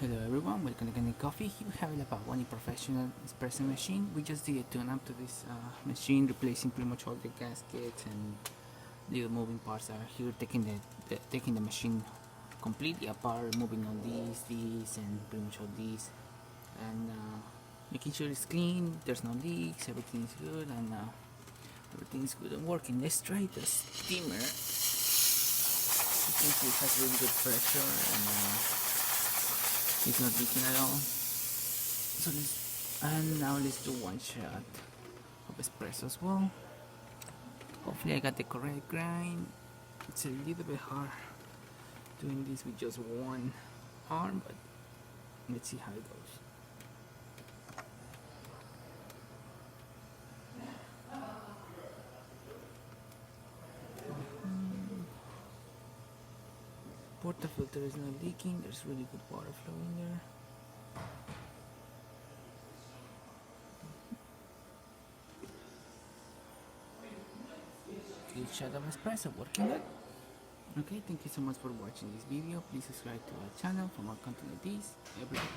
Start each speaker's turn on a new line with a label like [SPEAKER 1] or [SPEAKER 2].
[SPEAKER 1] Hello everyone, welcome to Kanen Coffee. Here we have a Pavoni professional espresso machine. We just did a tune-up to this machine, replacing pretty much all the gaskets and little moving parts are here, taking the machine completely apart, removing all these, and pretty much all these, and making sure it's clean. There's no leaks, everything is good, and everything is good and working. Let's try the steamer. You can see it has really good pressure and. It's not leaking at all. And now let's do one shot of espresso as well. Hopefully I got the correct grind. It's a little bit hard doing this with just one arm, but let's see how it goes. Portafilter is not leaking. There's really good water flow in there. Good shot of espresso, working good. Okay, thank you so much for watching this video. Please subscribe to our channel for more content like this every day.